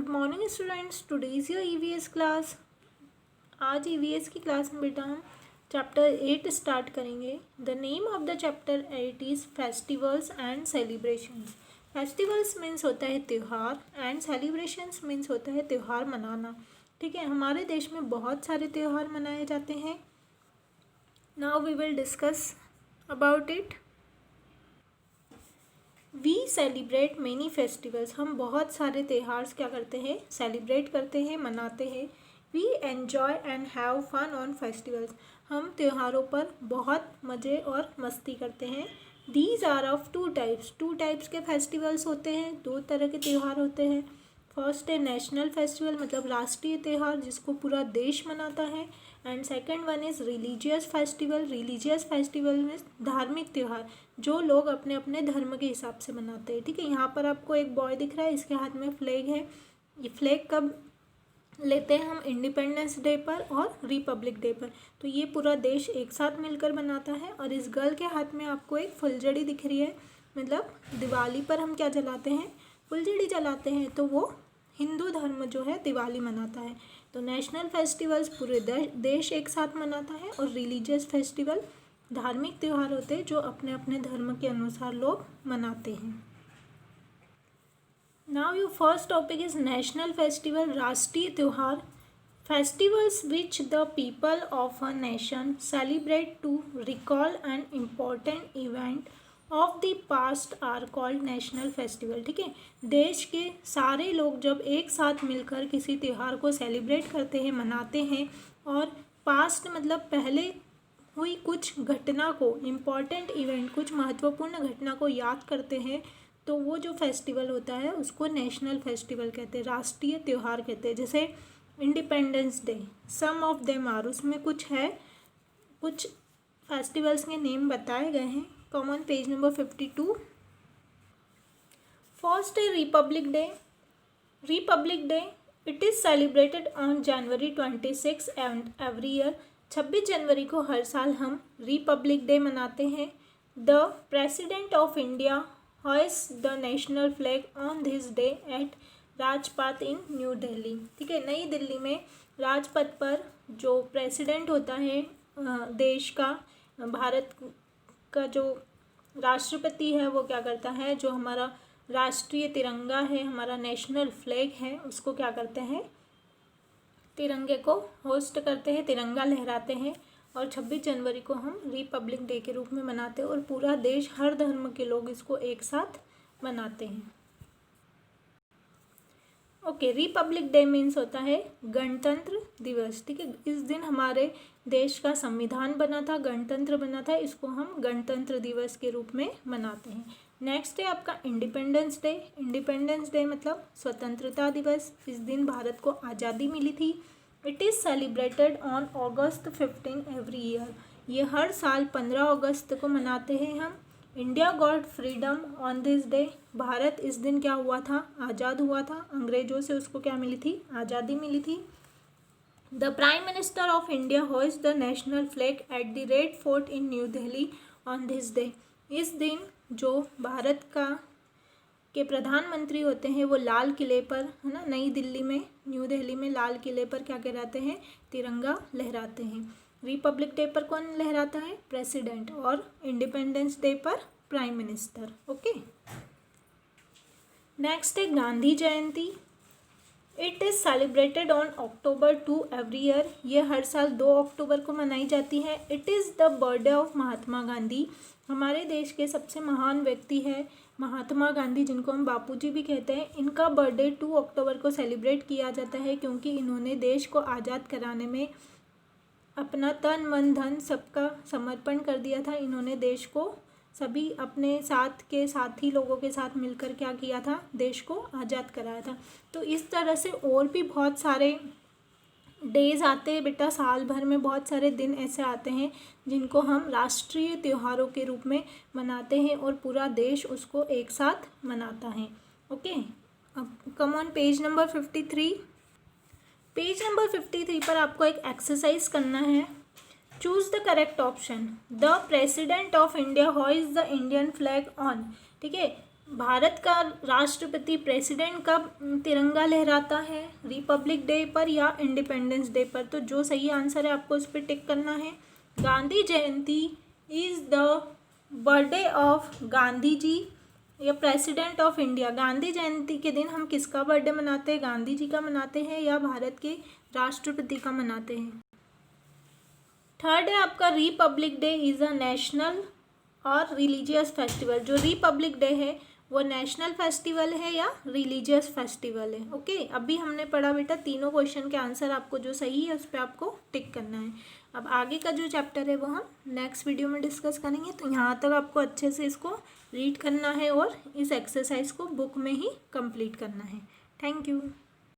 Good morning students, today is your EVS class. आज EVS की class में बेटा हम चैप्टर 8 स्टार्ट करेंगे। The name of the chapter 8 is festivals and celebrations. Festivals means होता है त्यौहार एंड सेलिब्रेशंस मीन्स होता है त्यौहार मनाना। ठीक है, हमारे देश में बहुत सारे त्यौहार मनाए जाते हैं। Now we will discuss about it. We celebrate many festivals. हम बहुत सारे त्यौहार क्या करते हैं, सेलिब्रेट करते हैं, मनाते हैं। We enjoy and have fun on festivals. हम त्योहारों पर बहुत मज़े और मस्ती करते हैं। These are of two types के फेस्टिवल्स होते हैं, दो तरह के त्यौहार होते हैं। फर्स्ट है नेशनल फेस्टिवल, मतलब राष्ट्रीय त्यौहार जिसको पूरा देश मनाता है। And second one is religious festival. Religious festival में धार्मिक त्यौहार जो लोग अपने अपने धर्म के हिसाब से मनाते हैं। ठीक है, यहाँ पर आपको एक बॉय दिख रहा है, इसके हाथ में फ्लैग है। ये फ्लैग कब लेते हैं हम? इंडिपेंडेंस डे पर और रिपब्लिक डे पर। तो ये पूरा देश एक साथ मिलकर मनाता है। और इस गर्ल के हाथ में आपको एक फुलझड़ी दिख रही है, मतलब दिवाली पर हम क्या जलाते हैं? फुलझड़ी जलाते हैं। तो वो हिंदू धर्म जो है दिवाली मनाता है। तो नेशनल फेस्टिवल्स पूरे देश एक साथ मनाता है, और रिलीजियस फेस्टिवल धार्मिक त्यौहार होते हैं जो अपने अपने धर्म के अनुसार लोग मनाते हैं। Now your first topic is national festival, राष्ट्रीय त्यौहार। Festivals which the people of a nation celebrate to recall an important event of the past are called national festival. ठीक है, देश के सारे लोग जब एक साथ मिलकर किसी त्यौहार को सेलिब्रेट करते हैं, मनाते हैं, और पास्ट मतलब पहले हुई कुछ घटना को, इम्पॉर्टेंट इवेंट, कुछ महत्वपूर्ण घटना को याद करते हैं, तो वो जो फेस्टिवल होता है उसको नेशनल फेस्टिवल कहते हैं, राष्ट्रीय त्यौहार कहते हैं। जैसे independence day, some of them are, उसमें कुछ है, कुछ फेस्टिवल्स के नेम बताए गए हैं। Common page number 52। फर्स्ट है Republic day. Republic day it is celebrated on January 26 and every year. 26 जनवरी को हर साल हम रिपब्लिक डे मनाते हैं। The president of India hoists the national flag on this day at Rajpath in new Delhi. ठीक है, नई दिल्ली में राजपथ पर जो प्रेसिडेंट होता है देश का, भारत का जो राष्ट्रपति है, वो क्या करता है, जो हमारा राष्ट्रीय तिरंगा है, हमारा नेशनल फ्लैग है, उसको क्या करते हैं, तिरंगे को होस्ट करते हैं, तिरंगा लहराते हैं। और 26 जनवरी को हम रिपब्लिक डे के रूप में मनाते हैं, और पूरा देश, हर धर्म के लोग इसको एक साथ मनाते हैं। ओके, रिपब्लिक डे मीन्स होता है गणतंत्र दिवस। ठीक है, इस दिन हमारे देश का संविधान बना था, गणतंत्र बना था, इसको हम गणतंत्र दिवस के रूप में मनाते हैं। नेक्स्ट है आपका इंडिपेंडेंस डे। इंडिपेंडेंस डे मतलब स्वतंत्रता दिवस। इस दिन भारत को आज़ादी मिली थी। It is celebrated on August 15 every year. ये हर साल 15 अगस्त को मनाते हैं हम। India got freedom on this day. Bharat इस दिन क्या हुआ था, आज़ाद हुआ था, अंग्रेजों से उसको क्या मिली थी, आज़ादी मिली थी। The prime minister of India hoist the national flag at the red fort in new Delhi on this day. इस दिन जो भारत का के प्रधानमंत्री होते हैं वो लाल किले पर, है ना, नई दिल्ली में, न्यू दिल्ली में लाल किले पर क्या कहलाते हैं, तिरंगा लहराते हैं। रिपब्लिक डे पर कौन लहराता है, प्रेसिडेंट, और इंडिपेंडेंस डे पर प्राइम मिनिस्टर। ओके, नेक्स्ट है Gandhi Jayanti. It is celebrated on October 2 every year. ये हर साल 2 अक्टूबर को मनाई जाती है। It is the birthday of Mahatma Gandhi. हमारे देश के सबसे महान व्यक्ति है महात्मा गांधी, जिनको हम बापूजी भी कहते हैं। इनका बर्थडे 2 अक्टूबर को सेलिब्रेट किया जाता है, क्योंकि इन्होंने देश को आज़ाद कराने में अपना तन मन धन सबका समर्पण कर दिया था। इन्होंने देश को, सभी अपने साथ के साथी लोगों के साथ मिलकर क्या किया था, देश को आज़ाद कराया था। तो इस तरह से और भी बहुत सारे डेज आते हैं बेटा, साल भर में बहुत सारे दिन ऐसे आते हैं जिनको हम राष्ट्रीय त्योहारों के रूप में मनाते हैं, और पूरा देश उसको एक साथ मनाता है। ओके, अब come on page number 53। Page number 53 पर आपको एक एक्सरसाइज करना है। Choose the correct option. The president of India hoist the Indian flag on. ठीक है, भारत का राष्ट्रपति प्रेसिडेंट कब तिरंगा लहराता है, रिपब्लिक डे पर या इंडिपेंडेंस डे पर। तो जो सही आंसर है आपको उस पर टिक करना है। Gandhi Jayanti is the birthday of Gandhi ji या president of India. Gandhi Jayanti के दिन हम किसका बर्थडे मनाते हैं, गांधी जी का मनाते हैं या भारत के राष्ट्रपति का मनाते हैं। थर्ड है आपका Republic day is a national और रिलीजियस फेस्टिवल। जो रिपब्लिक डे है वो नेशनल फेस्टिवल है या रिलीजियस फेस्टिवल है। ओके, अभी हमने पढ़ा बेटा तीनों क्वेश्चन के आंसर, आपको जो सही है उस पर आपको टिक करना है। अब आगे का जो चैप्टर है वो हम नेक्स्ट वीडियो में डिस्कस करेंगे। तो यहाँ तक आपको अच्छे से इसको रीड करना है और इस एक्सरसाइज को बुक में ही कंप्लीट करना है। Thank you.